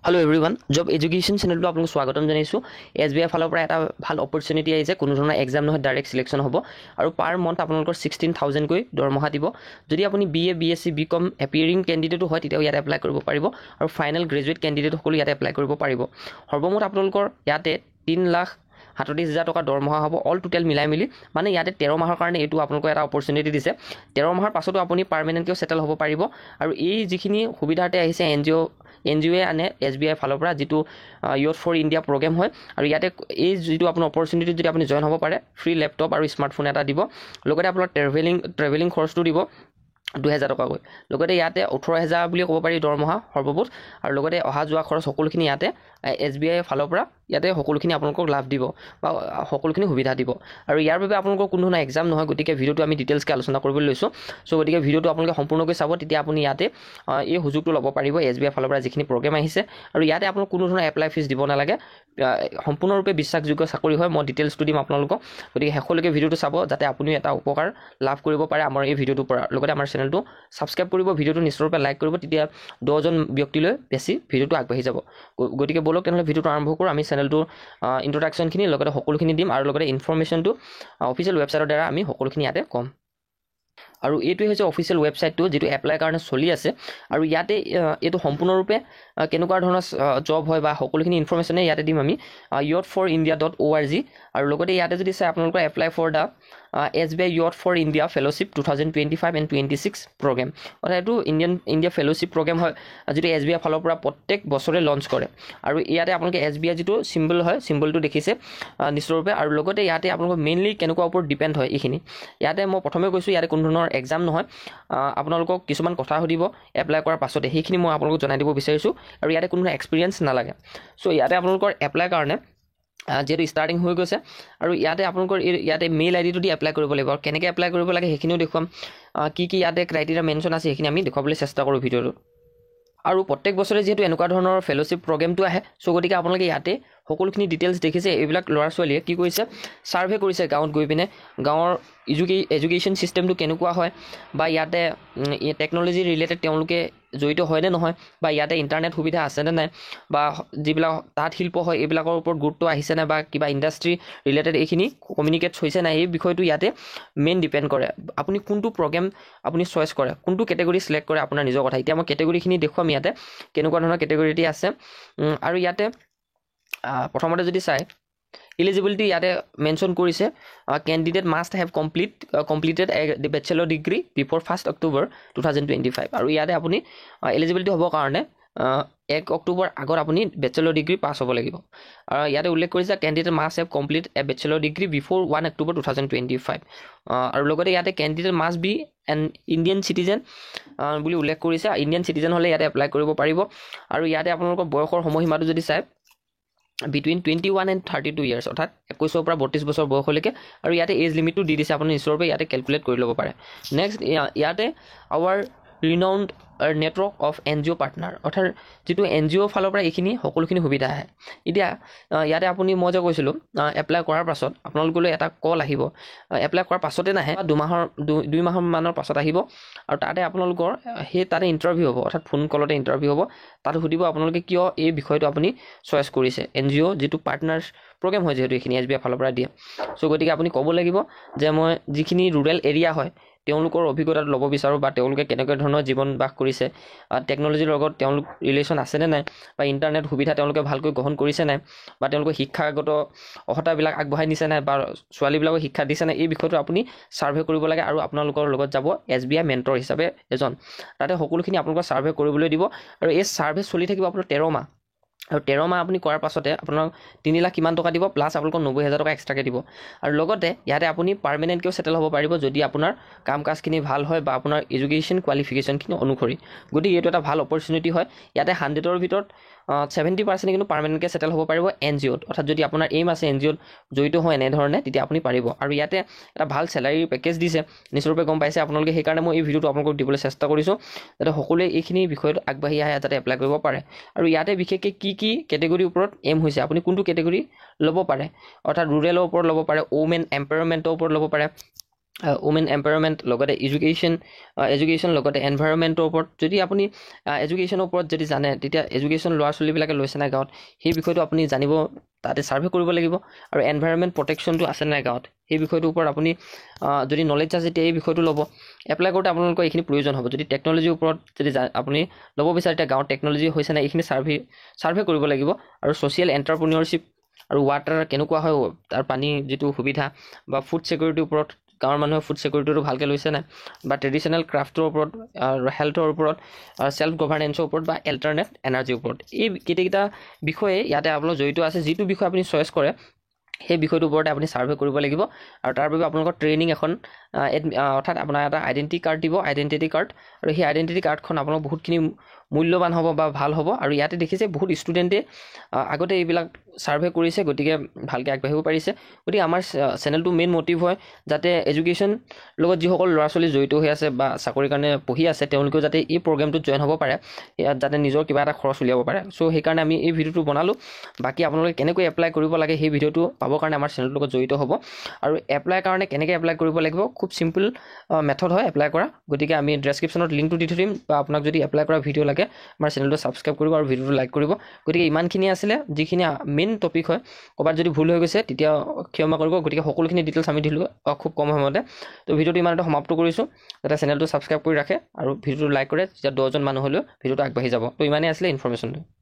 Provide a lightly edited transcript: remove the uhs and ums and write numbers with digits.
Hello everyone, Job Education channel to আপোনাক স্বাগতম জনাইছো। SBI ফালৰ পৰা এটা ভাল অপৰচুনিটি আহিছে, কোনো ধৰণৰ এক্সাম নহয়, ডাইৰেক্ট সিলেকশন হ'ব আৰু পাৰ মন্থ আপোনালোকৰ 16000 কৈ দৰমহা দিব। যদি আপুনি BA, BSc, BCom appearing candidate হয় তেতিয়া ইয়াতে এপ্লাই কৰিব পাৰিব আৰু ফাইনাল গ্ৰেজুৱেট ক্যান্ডিডেট সকলো ইয়াতে এপ্লাই কৰিব পাৰিব। সৰ্বমুঠ আপোনালোকৰ ইয়াতে 3,37,000 টকা দৰমহা হ'ব অল টোটাল মিলাই মিলি, মানে ইয়াতে 13 মাহৰ কাৰণে এইটো আপোনালোকৰ এটা অপৰচুনিটি দিছে। 13 মাহৰ পাছতো আপুনি পাৰ্মানেন্টলি সেটেল হ'ব পাৰিব আৰু এই যিখিনি সুবিধাতে আহিছে NGO আনে SBI ফালৰ পৰা যেটো ইউথ ফৰ ইণ্ডিয়া প্ৰগ্ৰাম হয় আৰু ইয়াতে এই যেটো আপোনাৰ অপৰচুনিটি যদি আপুনি জয়েন হ'ব পাৰে ফ্ৰী ল্যাপটপ আৰু স্মাৰ্টফোন এটা দিব, লগতে আপোনাৰ ট্ৰেভেলিং খৰচটো দিব 2000 টকা কৈ, লগতে ইয়াতে 18000 বুলি ক'ব পাৰি দৰমহা সৰ্বমুঠ আৰু লগতে অহা যোৱা খৰচ সকলোখিনি ইয়াতে SBI ফালৰ পৰা ইয়াতে সকলোখিনি আপোনালোকক লাভ দিব বা সকলোখিনি সুবিধা দিব আৰু ইয়াৰ বাবে আপোনালোকৰ কোনো ধৰণৰ এক্সাম নহয়। গতিকে ভিডিওটো আমি ডিটেইলছকৈ আলোচনা কৰিবলৈ লৈছো। সো গতিকে ভিডিওটো আপোনালোকে সম্পূৰ্ণকৈ চাব, তেতিয়া আপুনি ইয়াতে এই সুযোগটো ল'ব পাৰিব SBI ফালৰ পৰা যিখিনি প্ৰগ্ৰাম আহিছে আৰু ইয়াতে আপোনালোক কোনো ধৰণৰ এপ্লাই ফিজ দিব নালাগে, সম্পূৰ্ণৰূপে বিশ্বাসযোগ্য চাকৰি হয়। মই ডিটেইলছটো দিম আপোনালোকক, গতিকে শেষলৈকে ভিডিওটো চাব যাতে আপুনিও এটা উপকাৰ লাভ কৰিব পাৰে আমাৰ এই ভিডিওটোৰ পৰা। লগতে আমাৰ চেনেলটো সাবস্ক্ৰাইব কৰিব, ভিডিওটো নিশ্চয়ৰূপে লাইক কৰিব, তেতিয়া 10 জন ব্যক্তিলৈ বেছি ভিডিওটো আগবাঢ়ি যাব। গতিকে বলক তেনেহ'লে ভিডিওটো আৰম্ভ কৰোঁ। আমি চেনেলটো ইন্ট্ৰডাকশনখিনি লগতে সকলোখিনি দিম আৰু লগতে ইনফৰমেশ্যনটো অফিচিয়েল ৱেবছাইটৰ দ্বাৰা আমি সকলোখিনি ইয়াতে কম। আৰু এইটোৱে হৈছে অফিচিয়েল ৱেবছাইটটো যেটো এপ্লাই কাৰণে চলি আছে আৰু ইয়াতে এইটো সম্পূৰ্ণৰূপে কেনেকুৱা ধৰণৰ জব হয় বা সকলোখিনি ইনফৰমেশ্যনে ইয়াতে দিম আমি youthforindia.org আৰু লগতে ইয়াতে যদি চাই আপোনালোকৰ apply for the SBI Youth for India Fellowship 2025 and 26 program, অৰ্থাৎ এইটো ইণ্ডিয়া ফেলোশ্বিপ প্ৰগ্ৰাম হয় যেটো SBI ফালৰ পৰা প্ৰত্যেক বছৰে লঞ্চ কৰে আৰু ইয়াতে আপোনালোকে SBI যেটো সিম্বল হয় সিম্বলটো দেখিছে নিশ্চয়ৰূপে আৰু লগতে ইয়াতে আপোনালোকৰ মেইনলি কেনেকুৱা ওপৰত ডিপেন্ড হয় এইখিনি। ইয়াতে মই প্ৰথমে কৈছো ইয়াতে কোনো ধৰণৰ এক্সাম নহয়, আপোনালোকক কিছুমান কথা সুধিব এপ্লাই কৰাৰ পাছতে, সেইখিনি মই আপোনালোকক জনাই দিব বিচাৰিছো আৰু ইয়াতে কোনো এক্সপেৰিয়েন্স নালাগে। সো ইয়াতে আপোনালোকৰ এপ্লাই কাৰণে যেটো স্টাৰ্টিং হৈ গৈছে আৰু ইয়াতে আপোনালোকৰ ইয়াতে মেইল আইডিটো দি এপ্লাই কৰিব লাগিব আৰু কেনেকৈ এপ্লাই কৰিব লাগে সেইখিনিও দেখুৱাম, কি ইয়াতে ক্ৰাইটেৰিয়া মেনশ্যন আছে সেইখিনি আমি দেখুৱাবলৈ চেষ্টা কৰোঁ ভিডিওটো। আৰু প্ৰত্যেক বছৰে যেহেতু এনেকুৱা ধৰণৰ ফেলোশ্বিপ প্ৰগ্ৰামটো আহে, সো গতিকে আপোনালোকে ইয়াতে সকলোখিনি ডিটেইলছ দেখিছে। এইবিলাক ল'ৰা ছোৱালীয়ে কি কৰিছে, সাৰ্ভে কৰিছে গাঁৱত গৈ পিনে গাঁৱৰ এডুকেশ্যন সিস্টেমটো কেনেকুৱা হয় বা ইয়াতে টেকনলজি ৰিলেটেড তেওঁলোকে জড়িত হয় নে নহয় বা ইয়াতে ইণ্টাৰনেট সুবিধা আছে নে নাই বা যিবিলাক তাঁত শিল্প হয় এইবিলাকৰ ওপৰত গুৰুত্ব আহিছে নে বা কিবা ইণ্ডাষ্ট্ৰি ৰিলেটেড এইখিনি কমিউনিকেট হৈছে নাই, এই বিষয়টো ইয়াতে মেইন ডিপেণ্ড কৰে। আপুনি কোনটো প্ৰগ্ৰাম আপুনি চইচ কৰে, কোনটো কেটেগৰী সিলেক্ট কৰে আপোনাৰ নিজৰ কথা। এতিয়া মই কেটেগৰীখিনি দেখুৱাম ইয়াতে কেনেকুৱা ধৰণৰ কেটেগৰীটি আছে আৰু ইয়াতে প্ৰথমতে যদি চাই এলিজিবিলিটি ইয়াতে মেনশ্যন কৰিছে candidate must have completed A bachelor degree before 1 October 2025 আৰু ইয়াতে আপুনি এলিজিবিলিটি হ'বৰ কাৰণে 1 অক্টোবৰ আগত আপুনি বেচেলৰ ডিগ্ৰী পাছ হ'ব লাগিব আৰু ইয়াতে উল্লেখ কৰিছে candidate must have complete A bachelor degree before 1 October 2025 আৰু লগতে ইয়াতে candidate must B N Indian citizen বুলি উল্লেখ কৰিছে। ইণ্ডিয়ান চিটিজেন হ'লে ইয়াতে এপ্লাই কৰিব পাৰিব আৰু ইয়াতে আপোনালোকৰ বয়সৰ সময়সীমাটো যদি চাই between 21 and 32 years, অৰ্থাৎ 21 পৰা 32 বছৰ বয়সলৈকে আৰু ইয়াতে এজ লিমিটটো দি দিছে, আপুনি নিশ্চয়ৰূপে ইয়াতে ক্যালকুলেট কৰি ল'ব পাৰে। নেক্সট ইয়াতে our renowned network of NGO partner, অৰ্থাৎ যেটো NGO ফালৰ পৰা এইখিনি সকলোখিনি সুবিধা আহে। এতিয়া ইয়াতে আপুনি মই যে কৈছিলোঁ এপ্লাই কৰাৰ পাছত আপোনালোকলৈ এটা কল আহিব, এপ্লাই কৰাৰ পাছতে নাহে, 2 মাহৰ মানৰ পাছত আহিব আৰু তাতে আপোনালোকৰ তাতে ইণ্টাৰভিউ হ'ব, অৰ্থাৎ ফোন কলতে ইণ্টাৰভিউ হ'ব। তাত সুধিব আপোনালোকে কিয় এই বিষয়টো আপুনি চইচ কৰিছে, NGO যেটো পাৰ্টনাৰ প্ৰগ্ৰাম হয় যিহেতু এইখিনি SBI ফালৰ পৰা দিয়ে। সো গতিকে আপুনি ক'ব লাগিব যে মই যিখিনি ৰুৰেল এৰিয়া হয় তেওঁলোকৰ অভিজ্ঞতাটো ল'ব বিচাৰোঁ বা তেওঁলোকে কেনেকুৱা ধৰণৰ জীৱন বাস কৰিছে, টেকনলজিৰ লগত তেওঁলোক ৰিলেশ্যন আছেনে নাই বা ইণ্টাৰনেট সুবিধা তেওঁলোকে ভালকৈ গ্ৰহণ কৰিছে নাই বা তেওঁলোকে শিক্ষাগত অৰ্হতাবিলাক আগবঢ়াই নিছে নাই বা ছোৱালীবিলাকক শিক্ষা দিছে নাই, এই বিষয়টো আপুনি সাৰ্ভে কৰিব লাগে আৰু আপোনালোকৰ লগত যাব SBI মেণ্টৰ হিচাপে এজন, তাতে সকলোখিনি আপোনালোকক সাৰ্ভে কৰিবলৈ দিব আৰু এই সাৰ্ভে চলি থাকিব আপোনাৰ 13 মাহ আৰু 13 মাহ আপুনি কৰাৰ পাছতে আপোনাক 3 লাখ কিমান টকা দিব প্লাছ আপোনালোকক 90,000 টকা এক্সট্ৰাকৈ দিব আৰু লগতে ইয়াতে আপুনি পাৰ্মানেণ্টকেও সেটেল হ'ব পাৰিব যদি আপোনাৰ কাম কাজখিনি ভাল হয় বা আপোনাৰ এডুকেশ্যন কোৱালিফিকেশ্যনখিনি অনুসৰি। গতিকে এইটো এটা ভাল অপৰচুনিটি হয়। ইয়াতে 100ৰ ভিতৰত 70% কিন্তু পাৰ্মানেণ্টকৈ সেটেল হ'ব পাৰিব NGOত, অৰ্থাৎ যদি আপোনাৰ এইম আছে NGOত জড়িত হয় এনেধৰণে তেতিয়া আপুনি পাৰিব আৰু ইয়াতে এটা ভাল চেলাৰী পেকেজ দিছে, নিশ্চয়ৰূপে গম পাইছে আপোনালোকে। সেইকাৰণে মই এই ভিডিওটো আপোনালোকক দিবলৈ চেষ্টা কৰিছোঁ যাতে সকলোৱে এইখিনি বিষয়ত আগবাঢ়ি আহে যাতে এপ্লাই কৰিব পাৰে আৰু ইয়াতে বিশেষকৈ কি কেটেগৰীৰ ওপৰত এম হৈছে, আপুনি কোনটো কেটেগৰী ল'ব পাৰে, অৰ্থাৎ ৰুৰেলৰ ওপৰত ল'ব পাৰে, ওমেন এম্পাৱাৰমেণ্টৰ ওপৰত ল'ব পাৰে, ওমেন এম্পাৱাৰমেণ্ট লগতে এডুকেশ্যন লগতে এনভাইৰনমেণ্টৰ ওপৰত যদি আপুনি এডুকেশ্যনৰ ওপৰত যদি জানে তেতিয়া এডুকেশ্যন ল'ৰা ছোৱালীবিলাকে লৈছে নাই গাঁৱত সেই বিষয়টো আপুনি জানিব তাতে ছাৰ্ভে কৰিব লাগিব আৰু এনভাইৰনমেণ্ট প্ৰটেকশ্যনটো আছে নাই গাঁৱত সেই বিষয়টোৰ ওপৰত আপুনি যদি নলেজ আছে তেতিয়া এই বিষয়টো ল'ব এপ্লাই কৰোঁতে আপোনালোকৰ এইখিনি প্ৰয়োজন হ'ব যদি টেকন'লজিৰ ওপৰত যদি আপুনি ল'ব বিচাৰে তেতিয়া গাঁৱত টেকন'লজি হৈছে নাই এইখিনি ছাৰ্ভে কৰিব লাগিব আৰু ছ'চিয়েল এণ্টাৰপ্ৰিনিয়ৰশ্বিপ আৰু ৱাটাৰ কেনেকুৱা হয় তাৰ পানী যিটো সুবিধা বা ফুড ছিকিউৰিটিৰ ওপৰত গাঁৱৰ মানুহে ফুড ছিকিউৰিটিটো ভালকৈ লৈছে নাই বা ট্ৰেডিশ্যনেল ক্ৰাফ্টৰ ওপৰত হেল্থৰ ওপৰত ছেল্ফ গভাৰ্নেন্সৰ ওপৰত বা এল্টাৰনেট এনাৰ্জিৰ ওপৰত এই কেইটা বিষয়ে ইয়াতে আপোনালোক জড়িত আছে যিটো বিষয় আপুনি চইচ কৰে সেই বিষয়টোৰ ওপৰতে আপুনি ছাৰ্ভে কৰিব লাগিব আৰু তাৰ বাবে আপোনালোকৰ ট্ৰেইনিং এখন অৰ্থাৎ আপোনাৰ এটা আইডেণ্টিটি কাৰ্ড দিব আইডেণ্টিটি কাৰ্ড আৰু সেই আইডেণ্টিটি কাৰ্ডখন আপোনালোক বহুতখিনি মূল্যৱান হ'ব বা ভাল হ'ব আৰু ইয়াতে দেখিছে বহুত ষ্টুডেণ্টে আগতে এইবিলাক ছাৰ্ভে কৰিছে গতিকে ভালকৈ আগবাঢ়িব পাৰিছে গতিকে আমাৰ চেনেলটো মেইন মটিভ হয় যাতে এডুকেশ্যন লগত যিসকল ল'ৰা ছোৱালী জড়িত হৈ আছে বা চাকৰিৰ কাৰণে পঢ়ি আছে তেওঁলোকেও যাতে এই প্ৰগ্ৰেমটোত জইন হ'ব পাৰে যাতে নিজৰ কিবা এটা খৰচ উলিয়াব পাৰে চ' সেইকাৰণে আমি এই ভিডিঅ'টো বনালোঁ বাকী আপোনালোকে কেনেকৈ এপ্লাই কৰিব লাগে সেই ভিডিঅ'টো পাবৰ কাৰণে আমাৰ চেনেলটোৰ লগত জড়িত হ'ব আৰু এপ্লাই কাৰণে কেনেকৈ এপ্লাই কৰিব লাগিব খুব চিম্পল মেথড হয় এপ্লাই কৰা গতিকে আমি ডেছক্ৰিপশ্যনত লিংকটো দি থৈ দিম বা আপোনাক যদি এপ্লাই কৰা ভিডিঅ' লাগে আমাৰ চেনেলটো ছাবস্ক্ৰাইব কৰিব আৰু ভিডিঅ'টো লাইক কৰিব গতিকে ইমানখিনি আছিলে যিখিনি মেইন টপিক হয় ক'ৰবাত যদি ভুল হৈ গৈছে তেতিয়া ক্ষমা কৰিব গতিকে সকলোখিনি ডিটেইলছ আমি দিলোঁ খুব কম সময়তে তো ভিডিঅ'টো ইমানতে সমাপ্ত কৰিছোঁ যাতে চেনেলটো ছাবস্ক্ৰাইব কৰি ৰাখে আৰু ভিডিঅ'টো লাইক কৰে তেতিয়া 10জন মানুহ হ'লেও ভিডিঅ'টো আগবাঢ়ি যাব তো ইমানেই আছিলে ইনফৰমেশ্যনটো